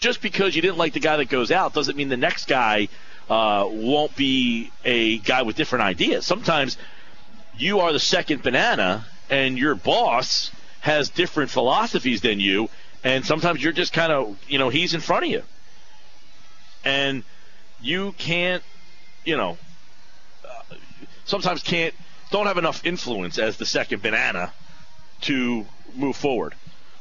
just because you didn't like the guy that goes out doesn't mean the next guy won't be a guy with different ideas. Sometimes you are the second banana, and your boss has different philosophies than you, and sometimes you're just kind of, he's in front of you. And you can't, sometimes don't have enough influence as the second banana to move forward.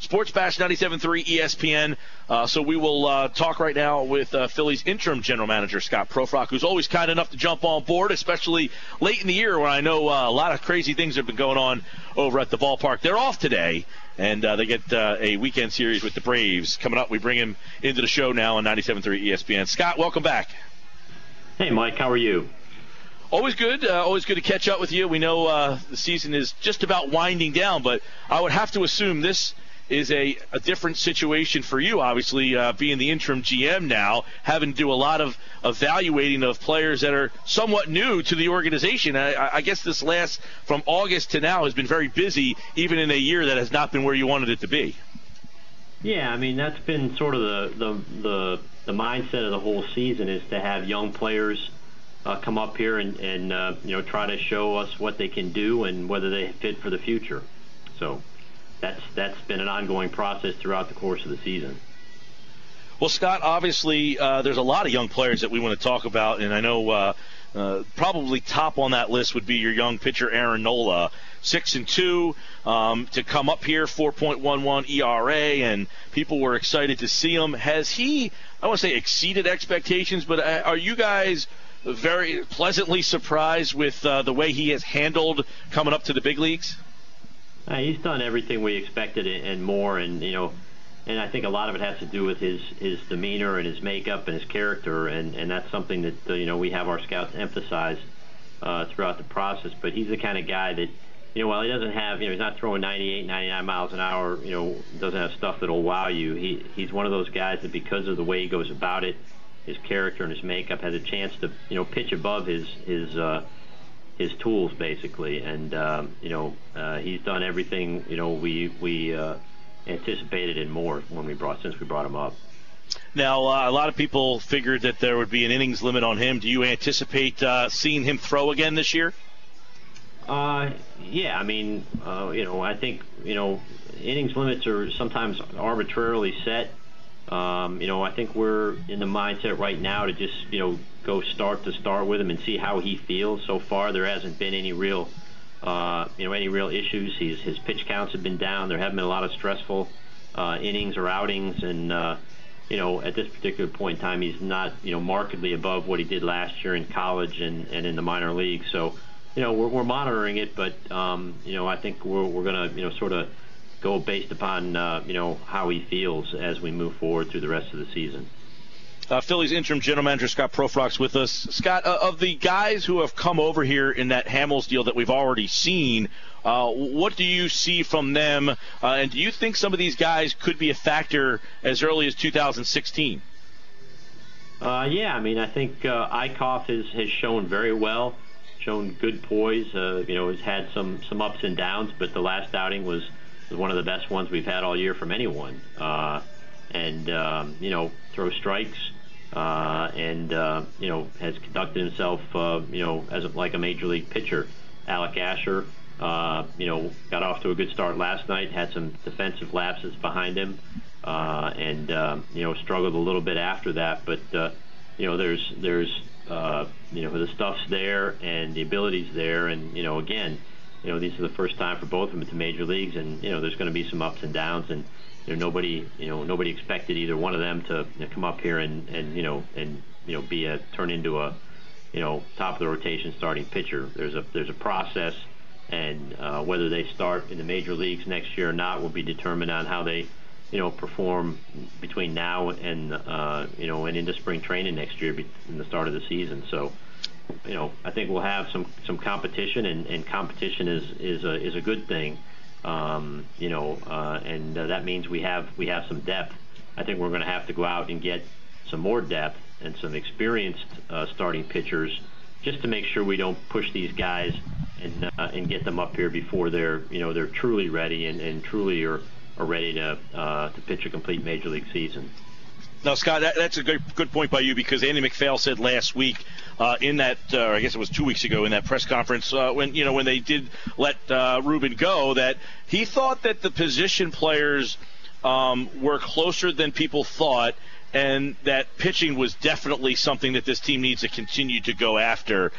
Sports Bash 97.3 ESPN. So we will talk right now with Phillies Interim General Manager Scott Proefrock, who's always kind enough to jump on board, especially late in the year when I know a lot of crazy things have been going on over at the ballpark. They're off today, and they get a weekend series with the Braves coming up. We bring him into the show now on 97.3 ESPN. Scott, welcome back. Hey, Mike. How are you? Always good. Always good to catch up with you. We know the season is just about winding down, but I would have to assume this is a different situation for you, obviously, being the interim GM now, having to do a lot of evaluating of players that are somewhat new to the organization. I guess this last, from August to now, has been very busy, even in a year that has not been where you wanted it to be. Yeah, I mean, that's been sort of the mindset of the whole season, is to have young players come up here and try to show us what they can do and whether they fit for the future. So that's been an ongoing process throughout the course of the season. Well, Scott, obviously there's a lot of young players that we want to talk about, and I know probably top on that list would be your young pitcher Aaron Nola, 6-2 to come up here, 4.11 ERA, and people were excited to see him. Has he, I want to say exceeded expectations, but are you guys very pleasantly surprised with the way he has handled coming up to the big leagues? He's done everything we expected and more, and I think a lot of it has to do with his demeanor and his makeup and his character, and that's something that we have our scouts emphasize throughout the process. But he's the kind of guy that, while he doesn't have, he's not throwing 98, 99 miles an hour, doesn't have stuff that'll wow you. He's one of those guys that, because of the way he goes about it, his character and his makeup, has a chance to pitch above his tools, basically, and he's done everything we anticipated and more since we brought him up. Now, a lot of people figured that there would be an innings limit on him. Do you anticipate seeing him throw again this year? Yeah, I mean, I think innings limits are sometimes arbitrarily set. I think we're in the mindset right now to just go start with him and see how he feels. So far, there hasn't been any real issues. His pitch counts have been down. There haven't been a lot of stressful innings or outings, and at this particular point in time, he's not markedly above what he did last year in college and in the minor league. So we're monitoring it, but I think we're going to sort of go based upon how he feels as we move forward through the rest of the season. Phillies Interim General Manager Scott Proefrock's with us. Scott, of the guys who have come over here in that Hamels deal that we've already seen, what do you see from them? And do you think some of these guys could be a factor as early as 2016? Yeah, I mean, I think Eichhoff has shown very well, shown good poise. Has had some ups and downs, but the last outing was one of the best ones we've had all year from anyone. Throw strikes, and has conducted himself, as like a major league pitcher. Alec Asher, got off to a good start last night, had some defensive lapses behind him, and struggled a little bit after that. But there's the stuff's there and the ability's there, and again, these are the first time for both of them at the major leagues, and there's going to be some ups and downs, and nobody expected either one of them to come up here and turn into a top of the rotation starting pitcher. There's a process, and whether they start in the major leagues next year or not will be determined on how they perform between now and and into spring training next year in the start of the season. So I think we'll have some competition, and competition is a good thing. And that means we have some depth. I think we're going to have to go out and get some more depth and some experienced starting pitchers, just to make sure we don't push these guys and get them up here before they're truly ready and truly are ready to pitch a complete major league season. No, Scott, that's a good point by you, because Andy McPhail said last week in that, I guess it was 2 weeks ago in that press conference when they did let Ruben go, that he thought that the position players were closer than people thought, and that pitching was definitely something that this team needs to continue to go after.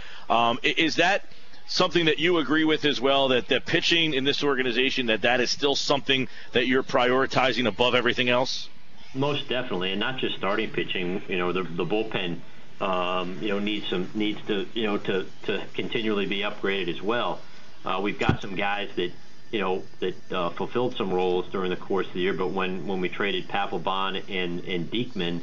Is that something that you agree with as well, that the pitching in this organization, that is still something that you're prioritizing above everything else? Most definitely, and not just starting pitching. The bullpen, needs to continually be upgraded as well. We've got some guys that fulfilled some roles during the course of the year, but when we traded Papelbon and Diekman,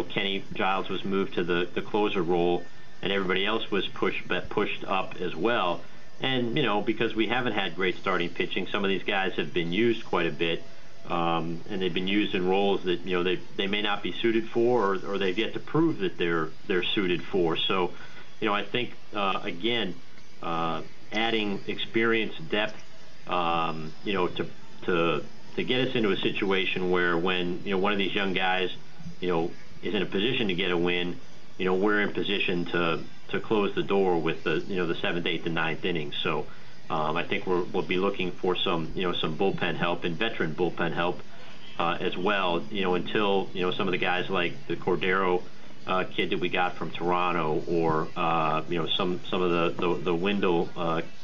Kenny Giles was moved to the closer role, and everybody else was pushed up as well. And because we haven't had great starting pitching, some of these guys have been used quite a bit. And they've been used in roles that they may not be suited for, or they've yet to prove that they're suited for. So, I think again, adding experience, depth, to get us into a situation where when one of these young guys, is in a position to get a win, we're in position to close the door with the 7th, 8th, and 9th innings. So. I think we'll be looking for some bullpen help and veteran bullpen help as well. Until some of the guys like the Cordero kid that we got from Toronto, or some of the Wendell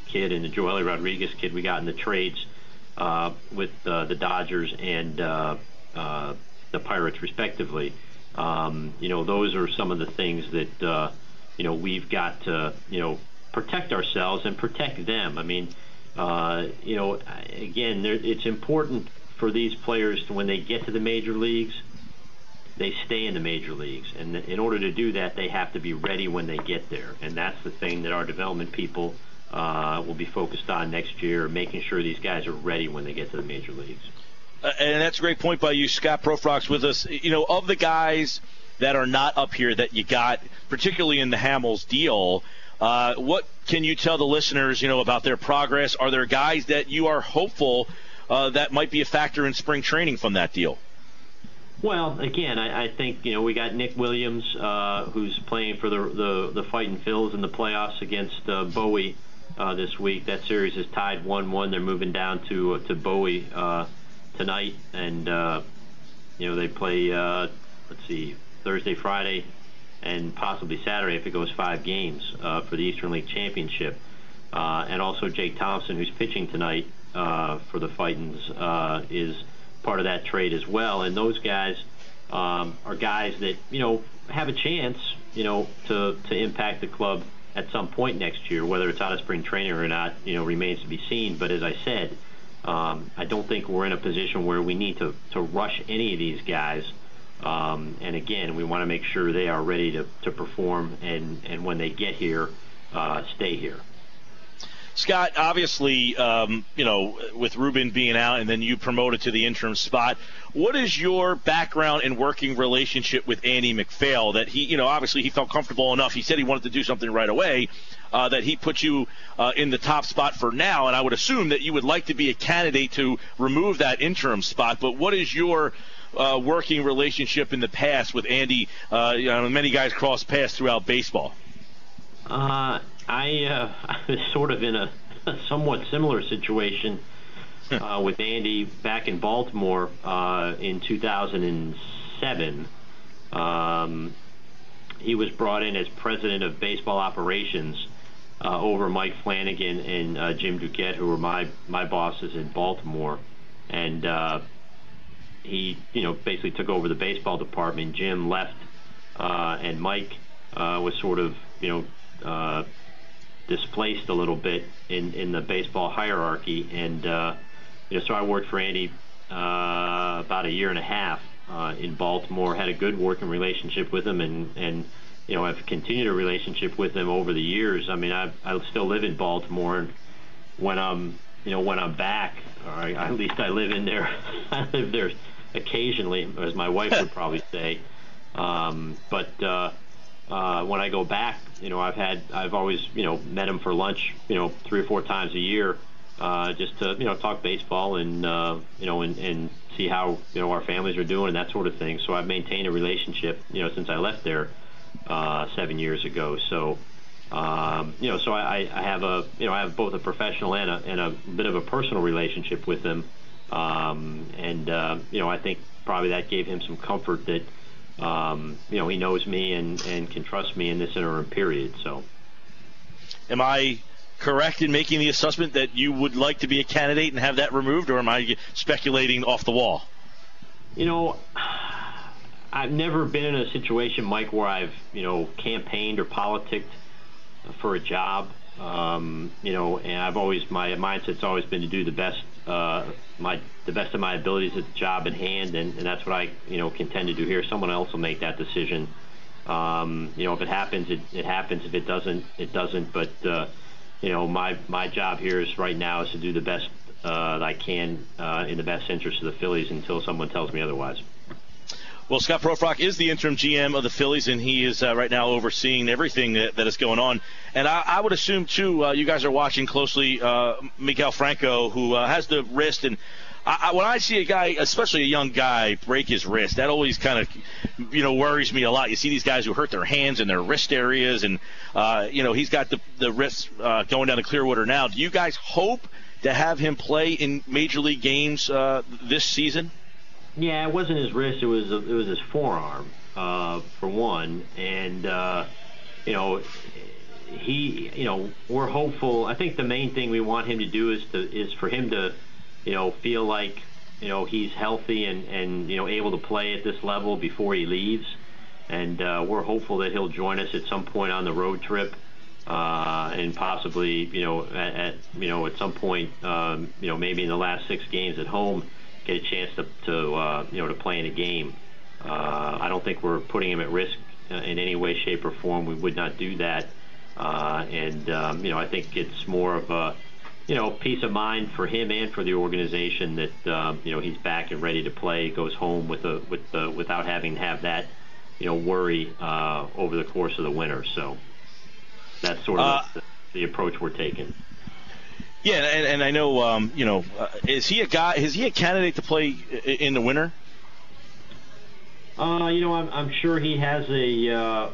kid and the Joely Rodriguez kid we got in the trades with the Dodgers and the Pirates respectively. Those are some of the things that we've got to protect ourselves and protect them. I mean, again, it's important for these players to, when they get to the major leagues, they stay in the major leagues. And in order to do that, they have to be ready when they get there. And that's the thing that our development people will be focused on next year, making sure these guys are ready when they get to the major leagues. And that's a great point by you. Scott Proefrock's with us. Of the guys that are not up here that you got, particularly in the Hamels deal, what can you tell the listeners, about their progress? Are there guys that you are hopeful that might be a factor in spring training from that deal? Well, again, I think, we got Nick Williams, who's playing for the Fightin' Phils in the playoffs against Bowie this week. That series is tied 1-1. They're moving down to Bowie tonight, and, they play, Thursday, Friday, and possibly Saturday if it goes 5 games for the Eastern League Championship. And also Jake Thompson, who's pitching tonight for the Fightins, is part of that trade as well. And those guys are guys that, have a chance, to impact the club at some point next year. Whether it's out of spring training or not, remains to be seen. But as I said, I don't think we're in a position where we need to rush any of these guys. And again, we want to make sure they are ready to perform, and when they get here, stay here. Scott, obviously, with Ruben being out and then you promoted to the interim spot, what is your background and working relationship with Andy McPhail that he, obviously he felt comfortable enough. He said he wanted to do something right away, that he put you in the top spot for now. And I would assume that you would like to be a candidate to remove that interim spot. But what is your working relationship in the past with Andy? Many guys cross paths throughout baseball. I was sort of in a somewhat similar situation with Andy back in Baltimore in 2007. He was brought in as president of baseball operations over Mike Flanagan and Jim Duquette, who were my bosses in Baltimore. And he, basically took over the baseball department. Jim left, and Mike was sort of, displaced a little bit in the baseball hierarchy. And, so I worked for Andy about a year and a half in Baltimore, had a good working relationship with him, and I've continued a relationship with him over the years. I mean, I still live in Baltimore, and when I'm back, or at least I live in there, I live there occasionally, as my wife would probably say. But when I go back, I've always, met him for lunch, 3 or 4 times a year just to talk baseball and and see how our families are doing and that sort of thing. So I've maintained a relationship since I left there 7 years ago. So so I have I have both a professional and a bit of a personal relationship with him, and I think probably that gave him some comfort that he knows me and can trust me in this interim period. So, am I correct in making the assessment that you would like to be a candidate and have that removed, or am I speculating off the wall? I've never been in a situation, Mike, where I've campaigned or politicked for a job. And I've always, my mindset's always been to do the best the best of my abilities at the job at hand, and that's what I contend to do here. Someone else will make that decision. If it happens, it happens. If it doesn't, it doesn't. But my job here is right now is to do the best that I can in the best interest of the Phillies until someone tells me otherwise. Well, Scott Proefrock is the interim GM of the Phillies, and he is right now overseeing everything that is going on. And I would assume, too, you guys are watching closely Miguel Franco, who has the wrist. And when I see a guy, especially a young guy, break his wrist, that always kind of, worries me a lot. You see these guys who hurt their hands and their wrist areas, and, he's got the wrist going down to Clearwater now. Do you guys hope to have him play in Major League games this season? Yeah, it wasn't his wrist; it was his forearm, for one. And we're hopeful. I think the main thing we want him to do is for him to, feel like he's healthy and able to play at this level before he leaves. And we're hopeful that he'll join us at some point on the road trip, and possibly at some point maybe in the last 6 games at home, get a chance to play in a game. I don't think we're putting him at risk in any way, shape, or form. We would not do that. I think it's more of a peace of mind for him and for the organization that he's back and ready to play. Goes home without having to have that worry over the course of the winter. So that's sort of the approach we're taking. Yeah, and I know, is he a guy? Is he a candidate to play in the winter? I'm sure he has a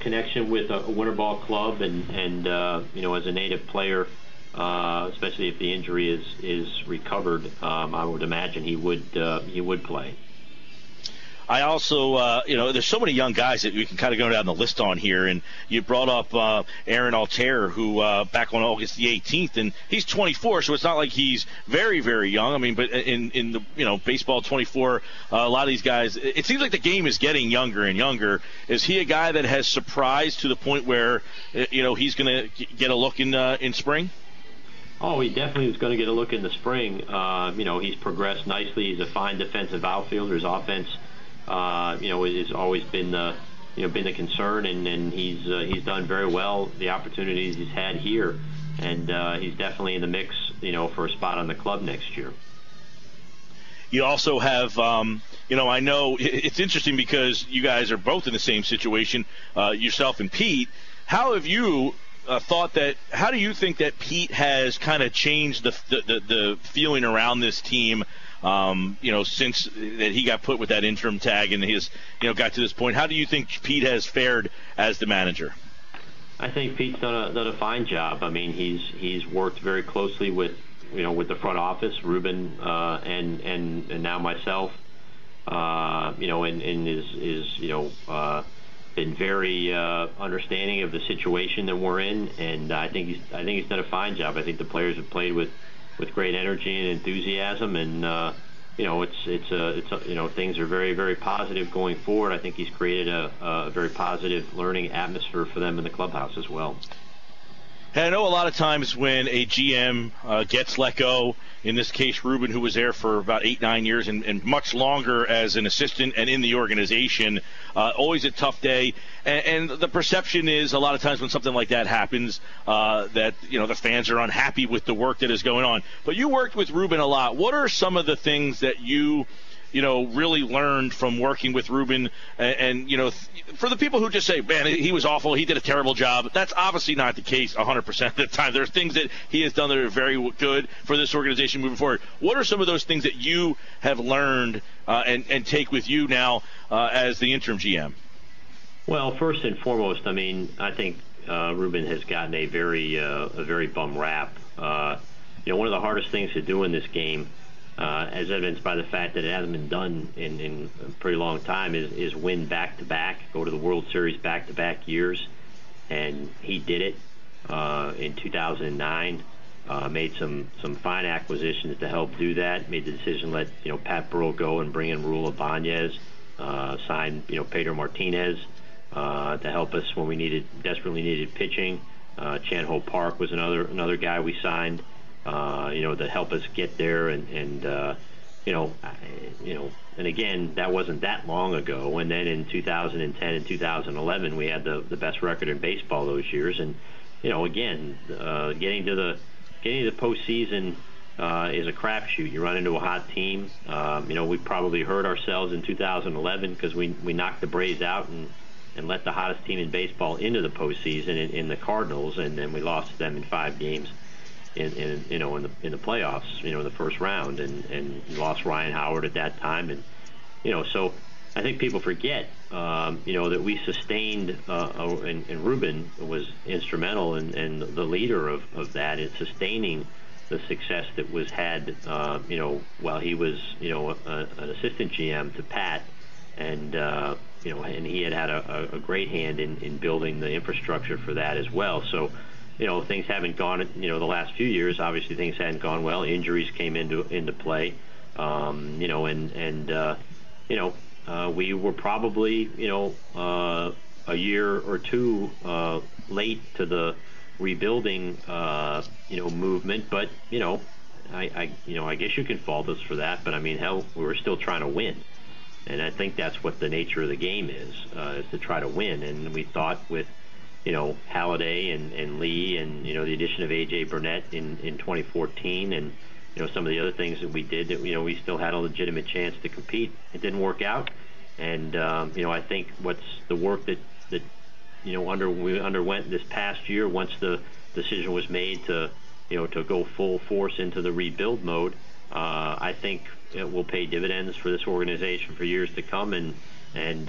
connection with a winter ball club, and as a native player, especially if the injury is recovered, I would imagine he would play. I also, there's so many young guys that we can kind of go down the list on here, and you brought up Aaron Altair, who back on August the 18th, and he's 24, so it's not like he's very, very young. I mean, but in the baseball 24, a lot of these guys, it seems like the game is getting younger and younger. Is he a guy that has surprised to the point where he's going to get a look in spring? Oh, he definitely was going to get a look in the spring. He's progressed nicely. He's a fine defensive outfielder. His offense has always been the concern, and he's done very well. The opportunities he's had here, and he's definitely in the mix, for a spot on the club next year. You also have, I know it's interesting because you guys are both in the same situation, yourself and Pete. How have you how do you think that Pete has kind of changed the feeling around this team? Since that he got put with that interim tag and he's, got to this point, how do you think Pete has fared as the manager? I think Pete's done a fine job. I mean, he's worked very closely with the front office, Ruben, and now myself, and is been very understanding of the situation that we're in, and I think he's done a fine job. I think the players have played with great energy and enthusiasm, and things are very, very positive going forward. I think he's created a very positive learning atmosphere for them in the clubhouse as well. And I know a lot of times when a GM gets let go, in this case Ruben, who was there for about 8-9 years and much longer as an assistant and in the organization, always a tough day. And the perception is a lot of times when something like that happens that the fans are unhappy with the work that is going on. But you worked with Ruben a lot. What are some of the things that you really learned from working with Ruben? And for the people who just say, man, he was awful, he did a terrible job, that's obviously not the case 100% of the time. There's things that he has done that are very good for this organization moving forward. What are some of those things that you have learned and take with you now as the interim GM? Well, first and foremost, I think Ruben has gotten a very bum rap. One of the hardest things to do in this game, as evidenced by the fact that it hasn't been done in a pretty long time, is win back-to-back, go to the World Series back-to-back years. And he did it in 2009, made some fine acquisitions to help do that, made the decision to let Pat Burrell go and bring in Raul Ibanez, signed Pedro Martinez to help us when we desperately needed pitching. Chan-Ho Park was another guy we signed, to help us get there, and again, that wasn't that long ago. And then in 2010 and 2011, we had the best record in baseball those years. And again, getting to the postseason is a crapshoot. You run into a hot team. We probably hurt ourselves in 2011 because we knocked the Braves out and let the hottest team in baseball into the postseason in the Cardinals, and then we lost to them in 5 games in the playoffs, in the first round, and lost Ryan Howard at that time, and so I think people forget that we sustained and Ruben was instrumental and the leader of that in sustaining the success that was had while he was an assistant GM to Pat, and and he had a great hand in building the infrastructure for that as well. So, things haven't gone, the last few years, obviously things hadn't gone well. Injuries came into play, we were probably, a year or two late to the rebuilding, movement. But, I guess you can fault us for that. But, hell, we were still trying to win. And I think that's what the nature of the game is to try to win. And we thought with, Halladay and Lee and, the addition of A.J. Burnett in 2014 and, some of the other things that we did that, we still had a legitimate chance to compete. It didn't work out. And, I think what's the work that we underwent this past year once the decision was made to go full force into the rebuild mode, I think it will pay dividends for this organization for years to come. And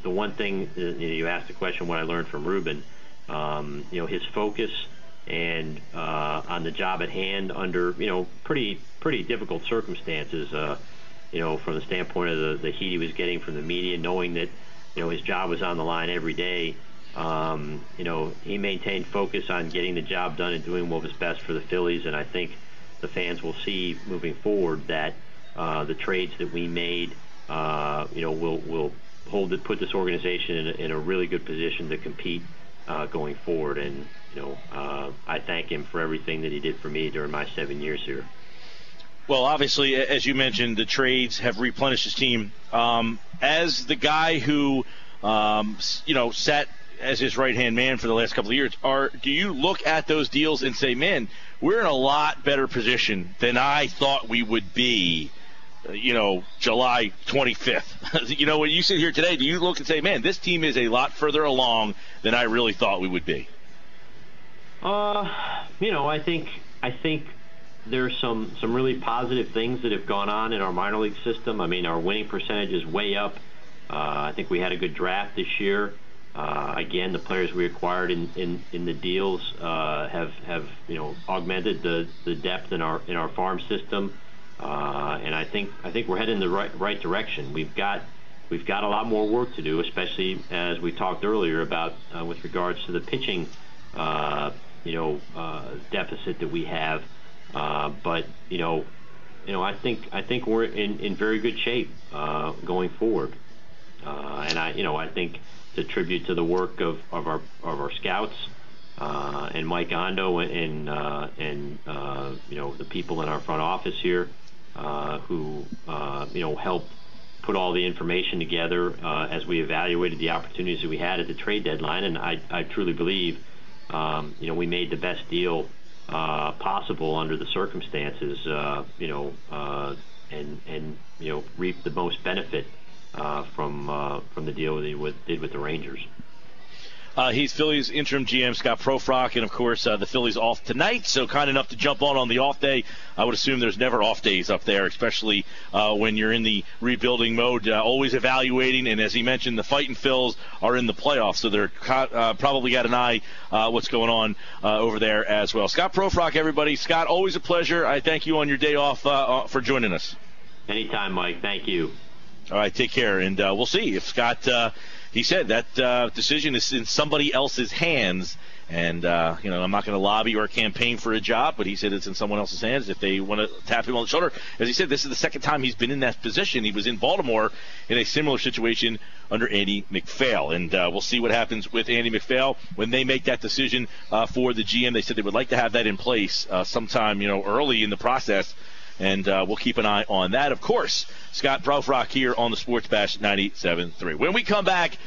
the one thing, you asked the question, what I learned from Ruben, his focus and on the job at hand under, pretty difficult circumstances, from the standpoint of the heat he was getting from the media, knowing that, his job was on the line every day. He maintained focus on getting the job done and doing what was best for the Phillies. And I think the fans will see moving forward that the trades that we made, will put this organization in a really good position to compete going forward. And I thank him for everything that he did for me during my 7 years here. Well, obviously, as you mentioned, the trades have replenished his team. As the guy who, sat as his right-hand man for the last couple of years, do you look at those deals and say, man, we're in a lot better position than I thought we would be, July 25th? When you sit here today, do you look and say, man, this team is a lot further along than I really thought we would be? I think there's some really positive things that have gone on in our minor league system. Our winning percentage is way up. I think we had a good draft this year. Again, the players we acquired in the deals have augmented the depth in our farm system. And I think we're heading in the right direction. We've got a lot more work to do, especially as we talked earlier about with regards to the pitching deficit that we have. But I think we're in very good shape going forward. And I think it's a tribute to the work of our scouts and Mike Ondo and the people in our front office here who helped put all the information together as we evaluated the opportunities that we had at the trade deadline. And I truly believe we made the best deal possible under the circumstances, and reap the most benefit from the deal that he did with the Rangers. He's Phillies Interim GM Scott Proefrock, and of course the Phillies off tonight, so kind enough to jump on the off day. I would assume there's never off days up there, especially when you're in the rebuilding mode, always evaluating, and as he mentioned, the Fightin' Phils are in the playoffs, so they're probably got an eye what's going on over there as well. Scott Proefrock, everybody. Scott, always a pleasure. I thank you on your day off for joining us. Anytime, Mike. Thank you. All right, take care, and we'll see if Scott he said that decision is in somebody else's hands, and I'm not going to lobby or campaign for a job, but he said it's in someone else's hands if they want to tap him on the shoulder. As he said, this is the second time he's been in that position. He was in Baltimore in a similar situation under Andy MacPhail, and we'll see what happens with Andy MacPhail when they make that decision for the GM. They said they would like to have that in place sometime early in the process. And we'll keep an eye on that. Of course, Scott Proefrock here on the Sports Bash 97.3. When we come back,